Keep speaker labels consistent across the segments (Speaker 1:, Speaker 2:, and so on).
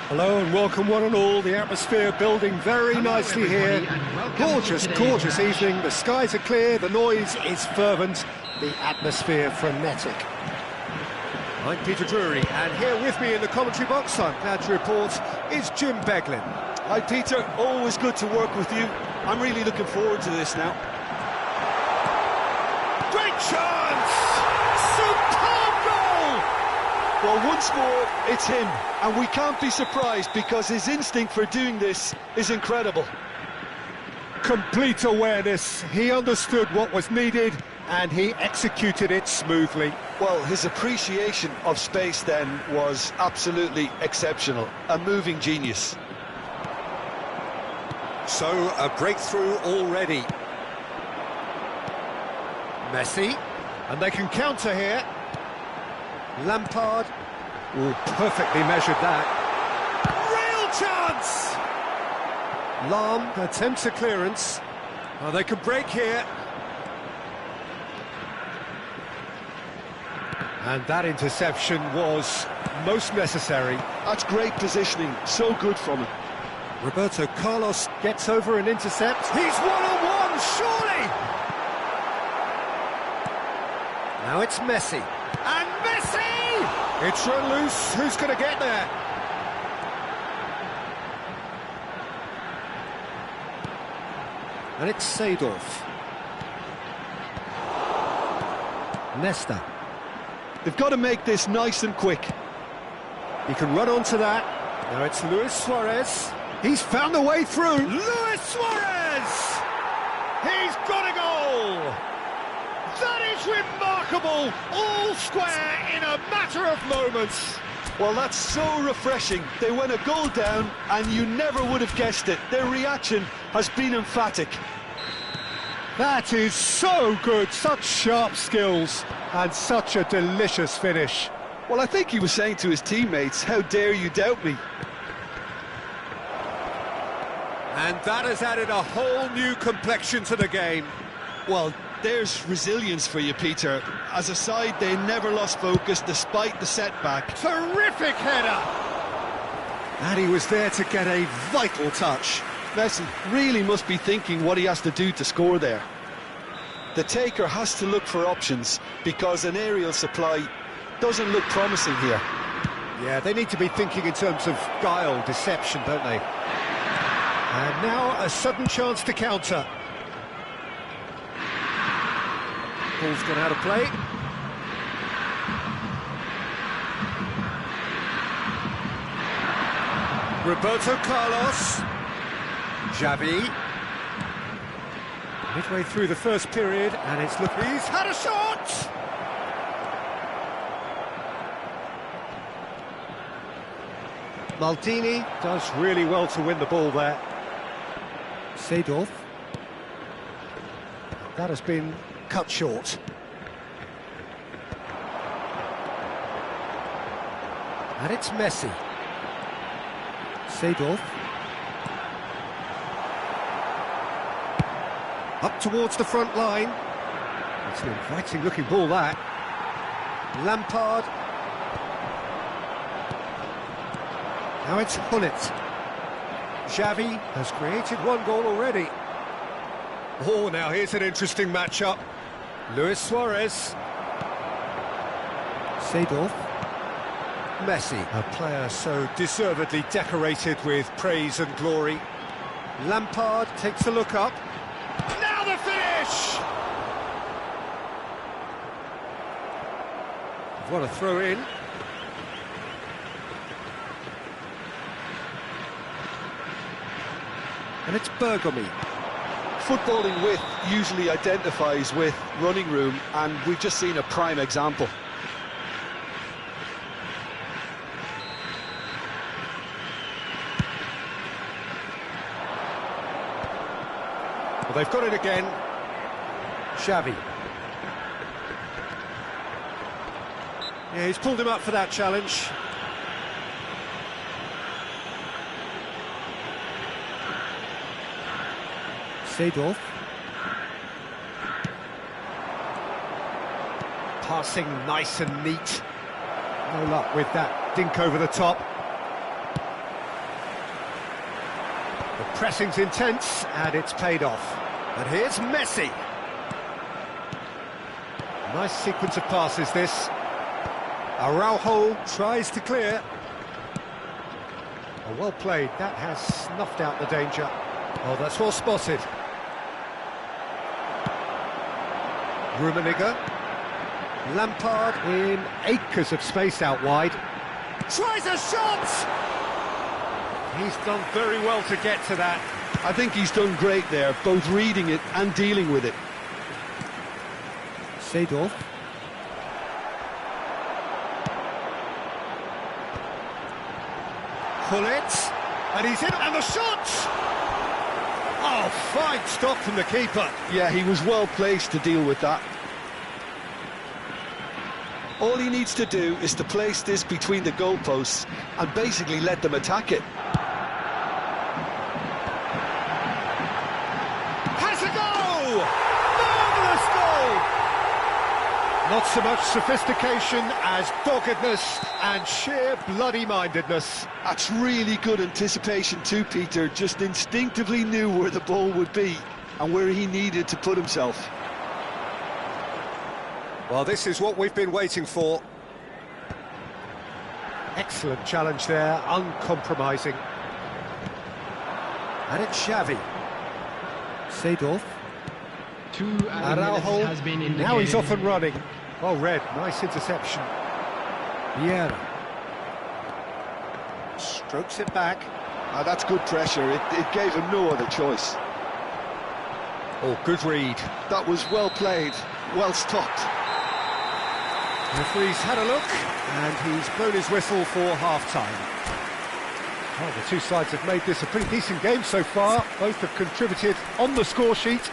Speaker 1: Hello and welcome one and all. The atmosphere building very nicely here. Gorgeous, gorgeous evening. The skies are clear, the noise is fervent, the atmosphere frenetic. I'm Peter Drury, and here with me in the commentary box, I'm glad to report, is Jim Beglin.
Speaker 2: Hi Peter, always good to work with you. I'm really looking forward to this now.
Speaker 1: Great chance! Superb goal!
Speaker 2: Well, once more, it's him, and we can't be surprised because his instinct for doing this is incredible.
Speaker 1: Complete awareness, he understood what was needed, and he executed it smoothly.
Speaker 2: Well, his appreciation of space then was absolutely exceptional, a moving genius.
Speaker 1: So, a breakthrough already. Messi, and they can counter here. Lampard, perfectly measured that. Real chance! Lahm attempts a clearance. Oh, they can break here. And that interception was most necessary.
Speaker 2: That's great positioning, so good from him.
Speaker 1: Roberto Carlos gets over and intercepts. He's one-on-one, surely! Now it's Messi. And Messi! It's run loose. Who's going to get there? And it's Seedorf. Nesta.
Speaker 2: They've got to make this nice and quick.
Speaker 1: He can run onto that. Now it's Luis Suarez. He's found a way through. Luis Suarez! He's got a goal! That is remarkable! All square in a matter of moments.
Speaker 2: Well, that's so refreshing. They went a goal down, and you never would have guessed it. Their reaction has been emphatic.
Speaker 1: That is so good. Such sharp skills, and such a delicious finish.
Speaker 2: Well, I think he was saying to his teammates, how dare you doubt me?
Speaker 1: And that has added a whole new complexion to the game.
Speaker 2: Well, there's resilience for you, Peter. As a side, they never lost focus despite the setback.
Speaker 1: Terrific header! And he was there to get a vital touch.
Speaker 2: Messi really must be thinking what he has to do to score there. The taker has to look for options because an aerial supply doesn't look promising here.
Speaker 1: Yeah, they need to be thinking in terms of guile, deception, don't they? And now a sudden chance to counter. Ball's gone out of play. Roberto Carlos. Xavi. Midway through the first period, and it's looking... He's had a shot! Maldini does really well to win the ball there. Seedorf. That has been cut short. And it's Messi. Seedorf. Up towards the front line. It's an inviting looking ball, that. Lampard. Now it's Hullet. Xavi has created one goal already. Oh, now here's an interesting matchup. Luis Suarez. Seedorf. Messi, a player so deservedly decorated with praise and glory. Lampard takes a look up. Now the finish! What a throw in. And it's Bergomi.
Speaker 2: Footballing width usually identifies with running room, and we've just seen a prime example.
Speaker 1: Well, they've got it again. Xavi. Yeah, he's pulled him up for that challenge. Seedorf. Passing nice and neat. No luck with that dink over the top. The pressing's intense, and it's paid off. And here's Messi. Nice sequence of passes, this. Araujo tries to clear. Oh, well played. That has snuffed out the danger. Oh, that's well spotted. Rummenigge. Lampard in acres of space out wide. Tries a shot! He's done very well to get to that.
Speaker 2: I think he's done great there, both reading it and dealing with it.
Speaker 1: Seedorf. Hullet. And he's in, and the shot! Oh, fine stop from the keeper.
Speaker 2: Yeah, he was well placed to deal with that. All he needs to do is to place this between the goalposts and basically let them attack it.
Speaker 1: Has a goal! Marvellous goal! Not so much sophistication as doggedness and sheer bloody-mindedness.
Speaker 2: That's really good anticipation too, Peter. Just instinctively knew where the ball would be and where he needed to put himself.
Speaker 1: Well, this is what we've been waiting for. Excellent challenge there, uncompromising. And it's Xavi. Seedorf. Araujo.
Speaker 3: Has been indicated.
Speaker 1: Now he's off and running. Well read, nice interception. Vieira. Strokes it back.
Speaker 2: That's good pressure. It gave him no other choice.
Speaker 1: Oh, good read.
Speaker 2: That was well played, well stopped.
Speaker 1: The referee's had a look, and he's blown his whistle for half-time. Well, the two sides have made this a pretty decent game so far. Both have contributed on the score sheet.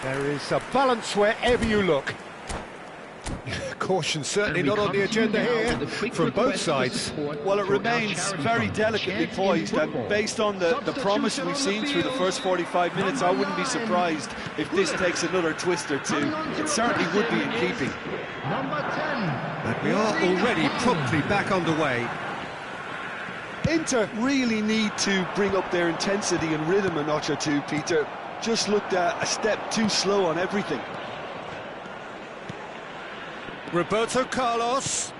Speaker 1: There is a balance wherever you look. Caution certainly not on the agenda here from both sides.
Speaker 2: Well, it remains very delicately poised, and based on the promise we've seen through the first 45 minutes, I wouldn't be surprised if this takes another twist or two. It certainly would be in keeping.
Speaker 3: Number 10.
Speaker 1: And we are already promptly back underway.
Speaker 2: Inter really need to bring up their intensity and rhythm a notch or two, Peter. Just looked a step too slow on everything.
Speaker 1: Roberto Carlos.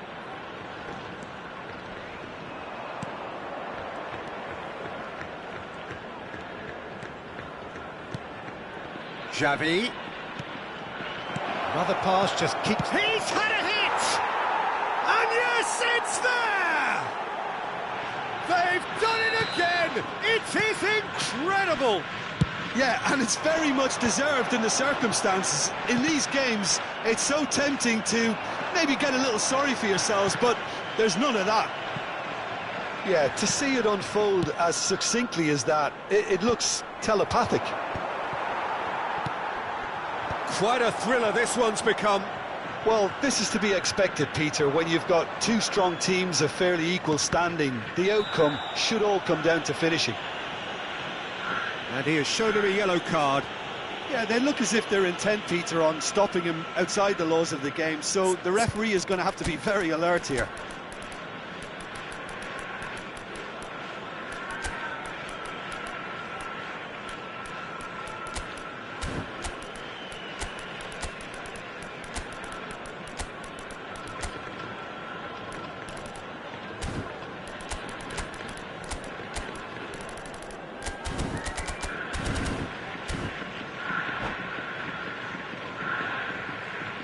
Speaker 1: Xavi. Another pass just keeps... He's had a hit! And yes, it's there! They've done it again! It is incredible!
Speaker 2: Yeah, and it's very much deserved in the circumstances. In these games, it's so tempting to maybe get a little sorry for yourselves, but there's none of that. Yeah, to see it unfold as succinctly as that, it looks telepathic.
Speaker 1: Quite a thriller this one's become.
Speaker 2: Well, this is to be expected, Peter, when you've got two strong teams of fairly equal standing. The outcome should all come down to finishing.
Speaker 1: And he has shown him a yellow card.
Speaker 2: Yeah, they look as if they're intent, Peter, on stopping him outside the laws of the game, so the referee is going to have to be very alert here.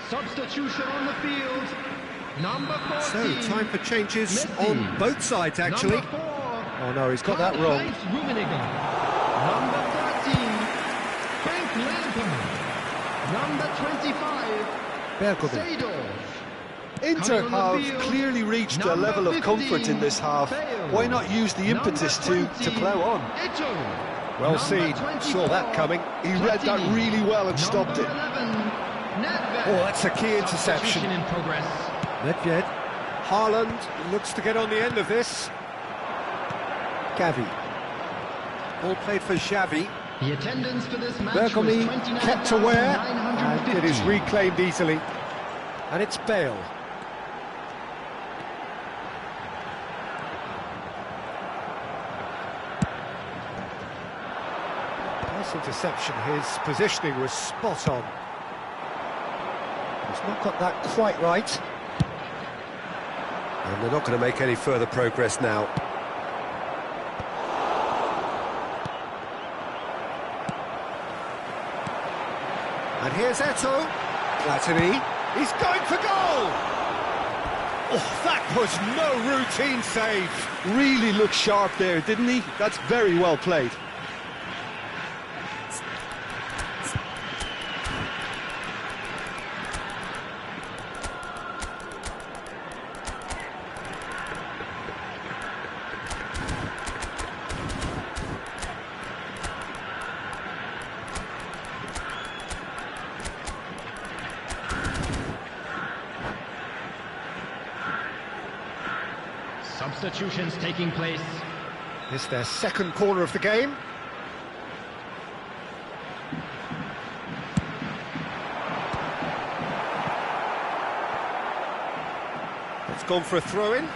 Speaker 3: Substitution on the field, number 14.
Speaker 1: So, time for changes on both sides, actually. Oh no, he's got that wrong.
Speaker 3: Number 13, Frank Lampard. Number 25, Seedorf.
Speaker 2: Inter have clearly reached a level of comfort in this half. Why not use the impetus to plough on?
Speaker 1: Well seen, saw that coming.
Speaker 2: He read that really well and stopped it.
Speaker 1: Oh, that's a key interception.
Speaker 3: In progress.
Speaker 1: Nedved. Haaland looks to get on the end of this. Gavi. Ball played for Xavi.
Speaker 3: The attendance for this match
Speaker 1: Bergomi
Speaker 3: was
Speaker 1: kept aware, and it is reclaimed easily. And it's Bale. Nice interception. His positioning was spot on. He's not got that quite right. And they're not going to make any further progress now. And here's Eto'o. Platini. He's going for goal! Oh, that was no routine save.
Speaker 2: Really looked sharp there, didn't he? That's very well played.
Speaker 3: Substitutions taking place.
Speaker 1: It's their second corner of the game. It's gone for a throw-in.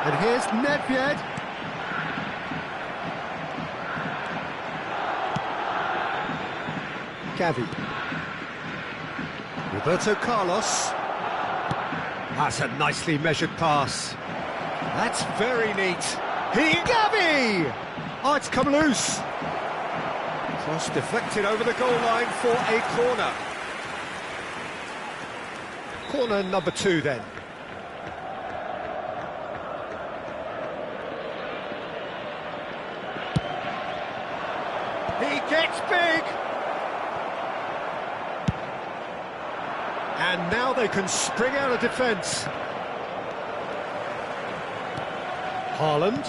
Speaker 1: And here's Nedved. Gavi. Roberto Carlos. That's a nicely measured pass. That's very neat. Gavi! Oh, it's come loose. Cross deflected over the goal line for a corner. Corner number 2 then. He gets big. And now they can spring out of defence. Haaland.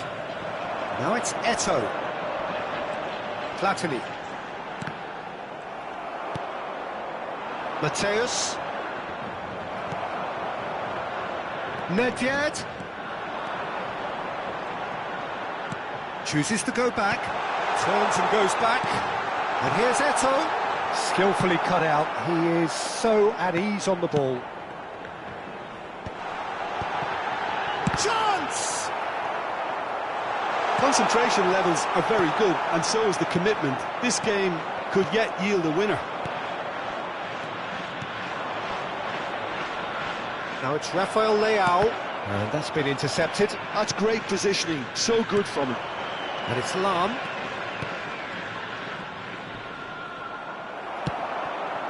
Speaker 1: Now it's Eto'o. Platini. Mateus. Nedved. Chooses to go back. Turns and goes back. And here's Eto'o. Skillfully cut out. He is so at ease on the ball. Chance!
Speaker 2: Concentration levels are very good, and so is the commitment. This game could yet yield a winner.
Speaker 1: Now it's Rafael Leao, and that's been intercepted.
Speaker 2: That's great positioning, so good from him.
Speaker 1: And it's Lam.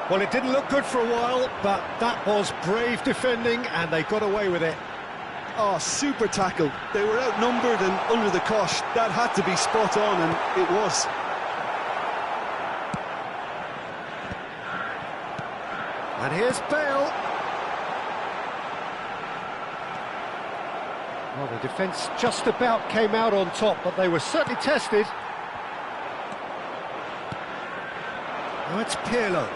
Speaker 1: Well, it didn't look good for a while, but that was brave defending, and they got away with it.
Speaker 2: Oh, super tackle. They were outnumbered and under the cosh. That had to be spot on, and it was.
Speaker 1: And here's Bale. Well, the defence just about came out on top, but they were certainly tested. Now it's Pirlo.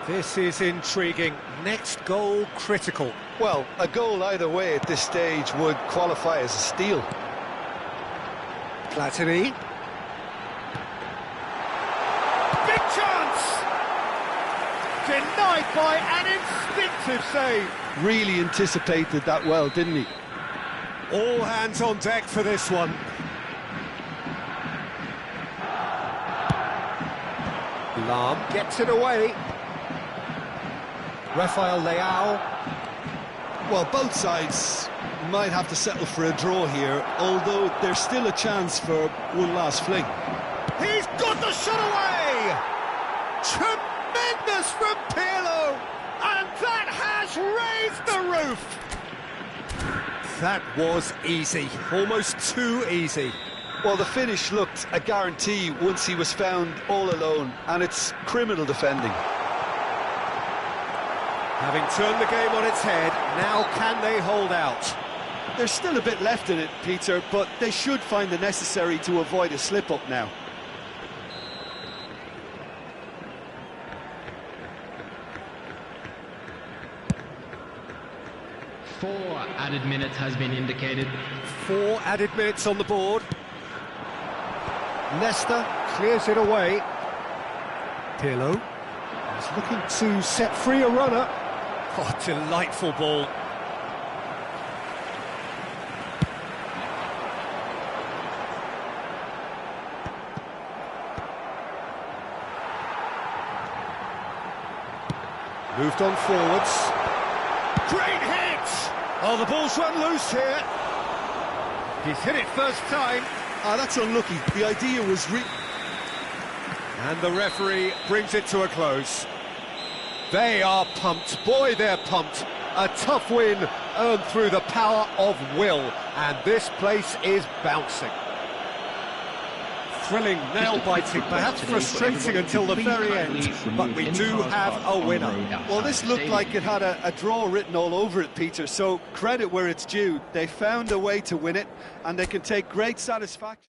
Speaker 1: This is intriguing. Next goal critical.
Speaker 2: Well, a goal either way at this stage would qualify as a steal.
Speaker 1: Platini. Big chance! Denied by an instinctive save.
Speaker 2: Really anticipated that well, didn't he?
Speaker 1: All hands on deck for this one. Lam gets it away. Rafael Leao.
Speaker 2: Well, both sides might have to settle for a draw here, although there's still a chance for one last fling.
Speaker 1: He's got the shot away! Tremendous from Pirlo! And that has raised the roof! That was easy, almost too easy.
Speaker 2: Well, the finish looked a guarantee once he was found all alone, and it's criminal defending.
Speaker 1: Having turned the game on its head, now can they hold out?
Speaker 2: There's still a bit left in it, Peter, but they should find the necessary to avoid a slip-up now.
Speaker 3: Four added minutes has been indicated.
Speaker 1: 4 added minutes on the board. Leicester clears it away. Pirlo is looking to set free a runner. Oh, delightful ball. Moved on forwards. Great hit! Oh, the ball's run loose here. He's hit it first time.
Speaker 2: Ah, that's unlucky. The idea was
Speaker 1: And the referee brings it to a close. They are pumped. Boy, they're pumped. A tough win earned through the power of will. And this place is bouncing. Thrilling, nail-biting, perhaps frustrating until the very end. But we do have a winner.
Speaker 2: Well, this looked like it had a draw written all over it, Peter, so credit where it's due. They found a way to win it, and they can take great satisfaction.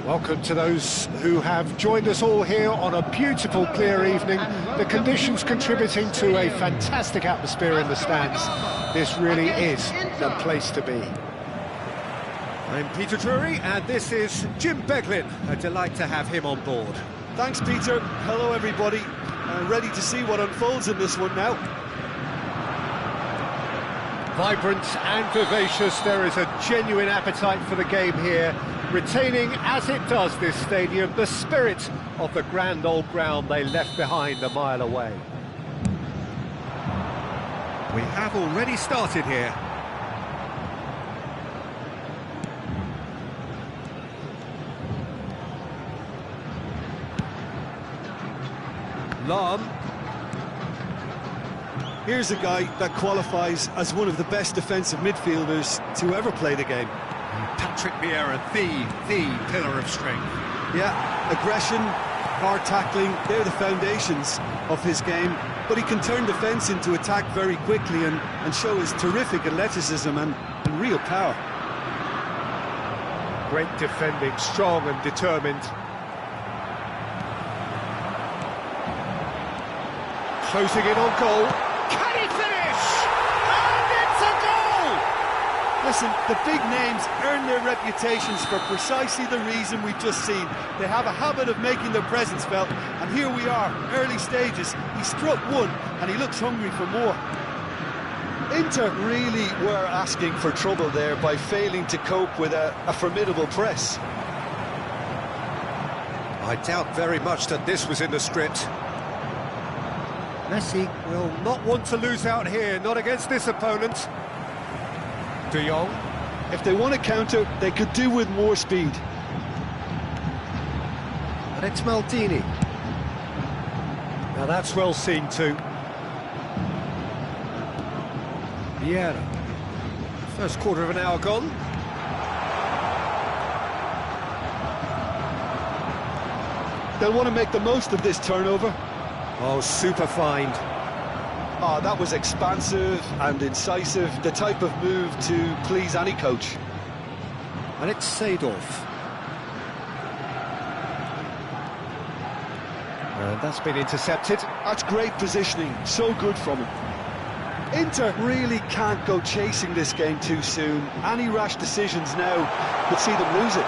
Speaker 1: Welcome to those who have joined us all here on a beautiful, clear evening. The conditions contributing to a fantastic atmosphere in the stands. This really is the place to be.
Speaker 4: I'm Peter Drury, and this is Jim Beglin. A delight to have him on board.
Speaker 2: Thanks, Peter. Hello, everybody. Ready to see what unfolds in this one now.
Speaker 1: Vibrant and vivacious, there is a genuine appetite for the game here, retaining, as it does this stadium, the spirit of the grand old ground they left behind a mile away.
Speaker 4: We have already started here. Lam.
Speaker 2: Here's a guy that qualifies as one of the best defensive midfielders to ever play the game.
Speaker 4: Patrick Vieira, the pillar of strength.
Speaker 2: Yeah, aggression, hard tackling, they're the foundations of his game. But he can turn defence into attack very quickly and show his terrific athleticism and real power.
Speaker 1: Great defending, strong and determined. Closing in on goal.
Speaker 4: Can he finish? And it's a goal!
Speaker 2: Listen, the big names earn their reputations for precisely the reason we've just seen. They have a habit of making their presence felt, and here we are, early stages. He struck one, and he looks hungry for more. Inter really were asking for trouble there by failing to cope with a formidable press.
Speaker 4: I doubt very much that this was in the script.
Speaker 1: Messi will not want to lose out here, not against this opponent. De Jong.
Speaker 2: If they want to counter, they could do with more speed.
Speaker 1: And it's Maldini. Now that's well seen too. Vieira.
Speaker 4: First quarter of an hour gone.
Speaker 2: They'll want to make the most of this turnover.
Speaker 4: Oh, super find.
Speaker 2: Oh, that was expansive and incisive, the type of move to please any coach.
Speaker 1: And it's Seedorf. And that's been intercepted.
Speaker 2: That's great positioning, so good from him. Inter really can't go chasing this game too soon. Any rash decisions now could see them lose it.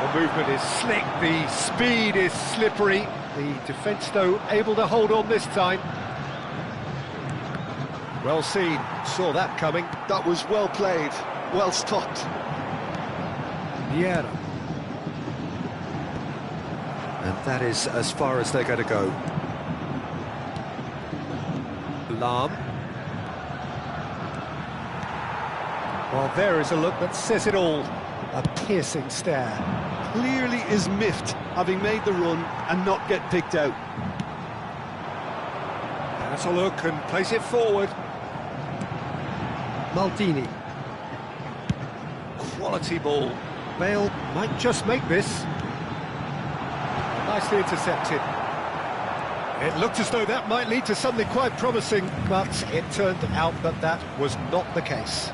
Speaker 1: The movement is slick, the speed is slippery. The defence, though, able to hold on this time. Well seen, saw that coming.
Speaker 2: That was well played, well stopped.
Speaker 1: Vieira. And that is as far as they're going to go. Lahm. Well, there is a look that says it all. A piercing stare.
Speaker 2: Clearly is miffed, having made the run and not get picked out.
Speaker 1: That's a look and plays it forward. Maldini. Quality ball. Bale might just make this. Nicely intercepted. It looked as though that might lead to something quite promising, but it turned out that that was not the case.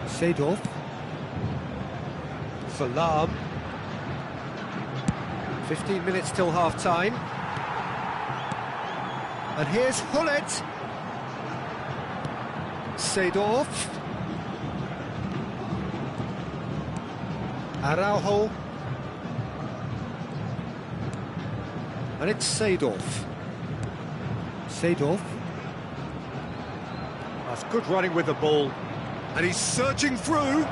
Speaker 1: Seedorf. For Lahm. 15 minutes till half-time. And here's Hullet. Seedorf. Araujo. And it's Seedorf. Seedorf. That's good running with the ball. And he's surging through.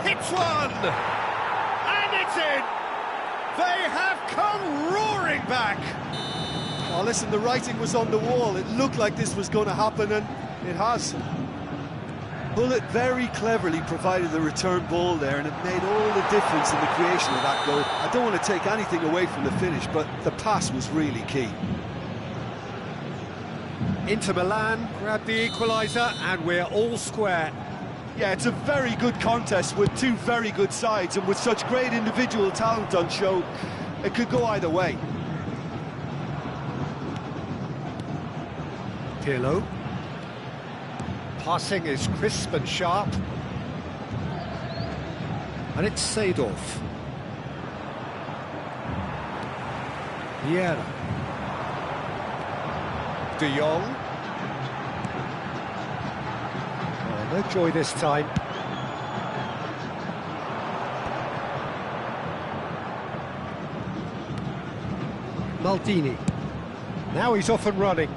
Speaker 1: Hits one! And it's in! They have come roaring back!
Speaker 2: Oh, listen, the writing was on the wall. It looked like this was going to happen, and it has. Bullet very cleverly provided the return ball there, and it made all the difference in the creation of that goal. I don't want to take anything away from the finish, but the pass was really key.
Speaker 1: Inter Milan grabbed the equaliser, and we're all square.
Speaker 2: Yeah, it's a very good contest with two very good sides, and with such great individual talent on show, it could go either way.
Speaker 1: Pirlo. Passing is crisp and sharp. And it's Seedorf. Vieira. De Jong. Oh, no joy this time. Maldini. Now he's off and running.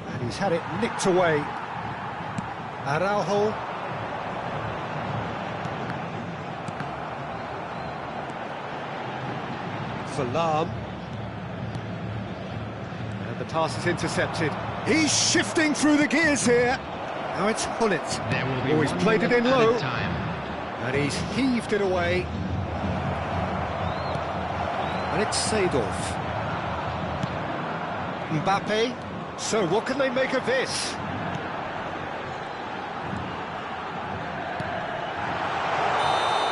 Speaker 1: And he's had it nicked away. Araujo. For Lahm. And the pass is intercepted. He's shifting through the gears here. Now it's Hullet. Oh, he's played it in low. And he's heaved it away. And it's Seedorf. Mbappe. So what can they make of this?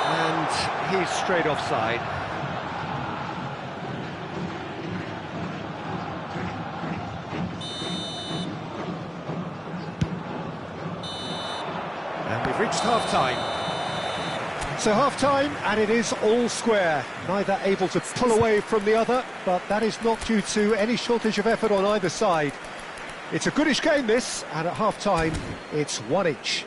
Speaker 1: And he's straight offside. And we've reached half-time. So half-time, and it is all square. Neither able to pull away from the other, but that is not due to any shortage of effort on either side. It's a goodish game, this, and at half-time, it's one each.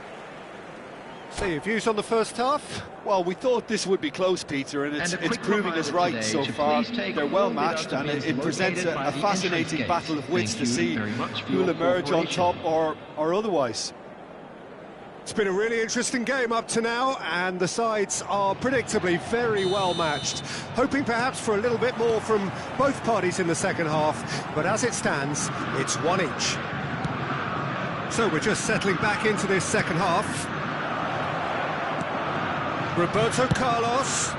Speaker 1: So your views on the first half?
Speaker 2: Well, we thought this would be close, Peter, and it's proving us right so far. They're well matched, and it presents a fascinating battle of wits to see who'll emerge on top or otherwise.
Speaker 1: It's been a really interesting game up to now, and the sides are predictably very well matched. Hoping perhaps for a little bit more from both parties in the second half, but as it stands, it's one each. So we're just settling back into this second half. Roberto Carlos.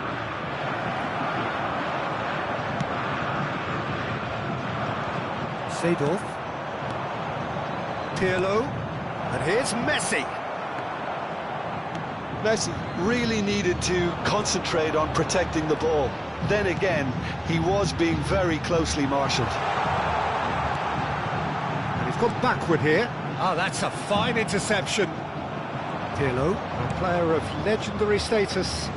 Speaker 1: Seedorf. Pirlo. And here's Messi.
Speaker 2: Messi really needed to concentrate on protecting the ball. Then again, he was being very closely marshalled.
Speaker 1: And he's gone backward here. Oh, that's a fine interception. Pirlo, a player of legendary status.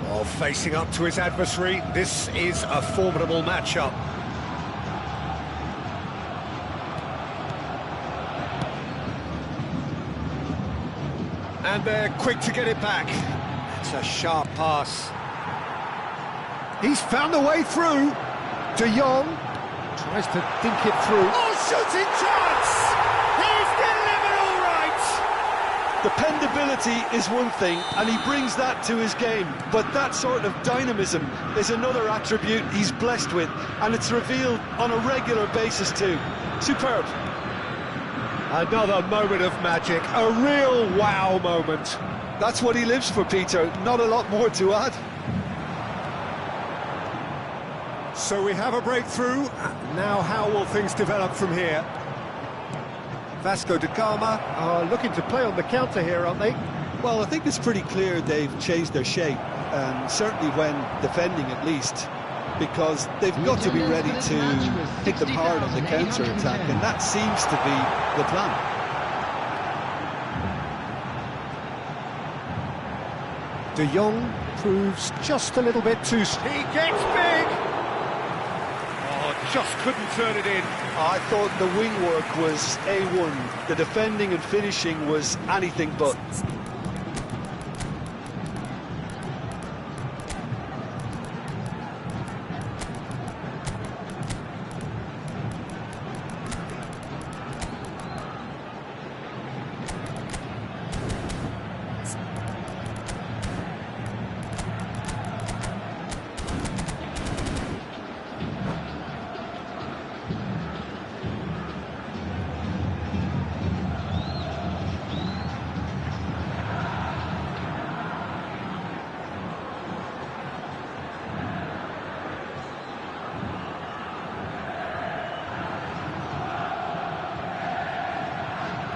Speaker 1: Oh, facing up to his adversary, this is a formidable matchup. And they're quick to get it back. It's a sharp pass. He's found a way through. De Jong tries to dink it through. Oh, shooting chance! He's delivered all right!
Speaker 2: Dependability is one thing, and he brings that to his game. But that sort of dynamism is another attribute he's blessed with, and it's revealed on a regular basis too. Superb.
Speaker 1: Another moment of magic, a real wow moment.
Speaker 2: That's what he lives for, Peter. Not a lot more to add.
Speaker 1: So we have a breakthrough. Now how will things develop from here? Vasco da Gama are looking to play on the counter here, aren't they?
Speaker 2: Well, I think it's pretty clear they've changed their shape, and certainly when defending at least, because they've got to be ready to hit them hard on the counter-attack, and that seems to be the plan.
Speaker 1: De Jong proves just a little bit too... He gets big! Oh, just couldn't turn it in.
Speaker 2: I thought the wing work was A1. The defending and finishing was anything but.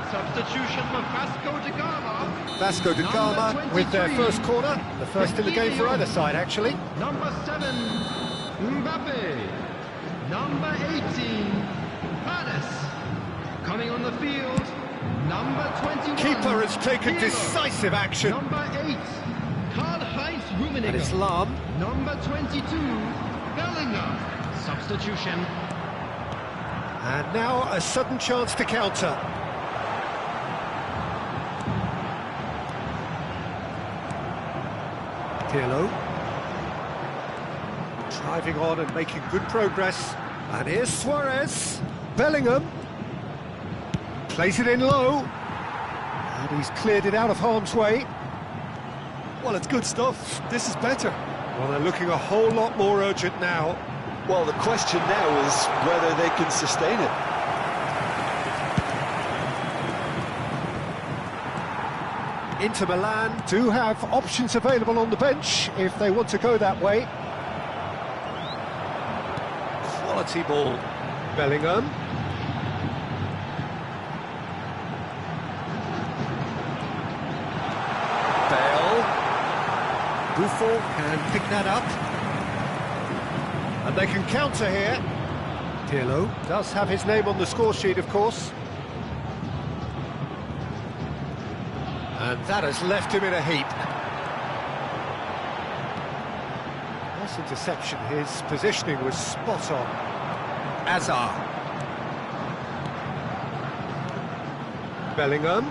Speaker 3: Substitution for Vasco da Gama.
Speaker 1: Vasco da Gama with their first corner, the first in the game for either side, actually.
Speaker 3: Number 7, Mbappe. Number 18, Paris. Coming on the field, number 21.
Speaker 1: Keeper has taken
Speaker 3: Pirlo.
Speaker 1: decisive action.
Speaker 3: Number 8, Karl-Heinz
Speaker 1: And
Speaker 3: Rummenigge.
Speaker 1: Islam.
Speaker 3: Number 22, Bellingham. Substitution.
Speaker 1: And now a sudden chance to counter. Pirlo. Driving on and making good progress. And here's Suarez. Bellingham. Plays it in low. And he's cleared it out of harm's way.
Speaker 2: Well, it's good stuff. This is better.
Speaker 1: Well, they're looking a whole lot more urgent now.
Speaker 2: Well, the question now is whether they can sustain it.
Speaker 1: Inter Milan do have options available on the bench if they want to go that way. Quality ball. Bellingham. Bale. Buffon can pick that up. And they can counter here. Pirlo does have his name on the score sheet, of course. And that has left him in a heap. Nice interception. His positioning was spot on. Azar. Bellingham.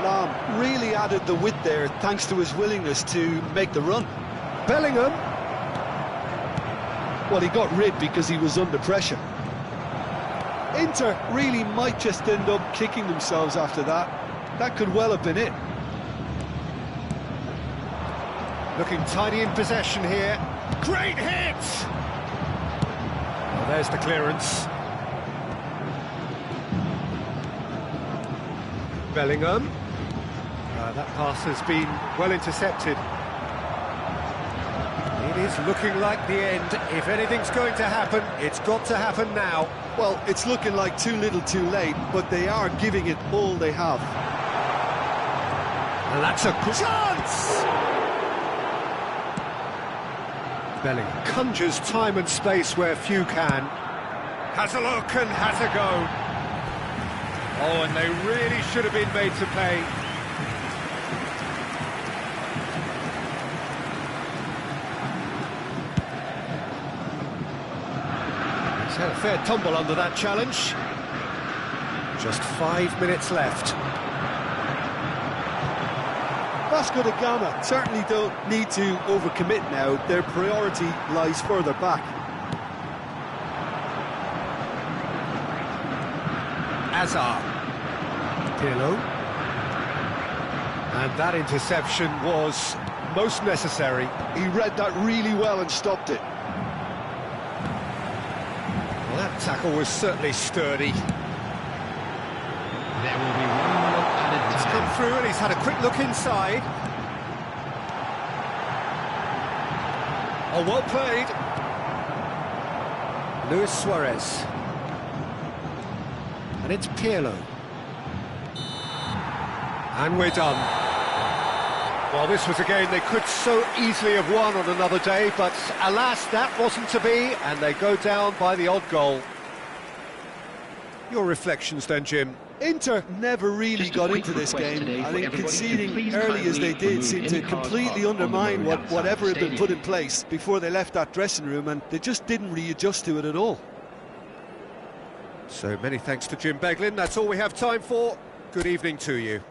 Speaker 2: Lam really added the width there thanks to his willingness to make the run.
Speaker 1: Bellingham.
Speaker 2: Well, he got rid because he was under pressure. Inter really might just end up kicking themselves after that. That could well have been it.
Speaker 1: Looking tidy in possession here. Great hit! Well, there's the clearance. Bellingham. That pass has been well intercepted. It is looking like the end. If anything's going to happen, it's got to happen now.
Speaker 2: Well, it's looking like too little too late, but they are giving it all they have.
Speaker 4: And that's a chance! Belly conjures time and space where few can. Has a look and has a go. Oh, and they really should have been made to pay. He's had a fair tumble under that challenge. Just 5 minutes left.
Speaker 2: Vasco da Gama certainly don't need to overcommit now. Their priority lies further back.
Speaker 4: Azar. Pirlo. And that interception was most necessary.
Speaker 2: He read that really well and stopped it.
Speaker 4: Well, that tackle was certainly sturdy.
Speaker 3: There will be 1 minute added
Speaker 4: He's
Speaker 3: time.
Speaker 4: come through and he's had a quick look inside. Oh, well played. Luis Suarez. And it's Pirlo. And we're done. Well, this was a game they could so easily have won on another day, but alas, that wasn't to be, and they go down by the odd goal. Your reflections then, Jim?
Speaker 2: Inter never really got into this game. I think conceding early as they did seemed to completely undermine whatever had been put in place before they left that dressing room, and they just didn't readjust to it at all.
Speaker 4: So many thanks to Jim Beglin. That's all we have time for. Good evening to you.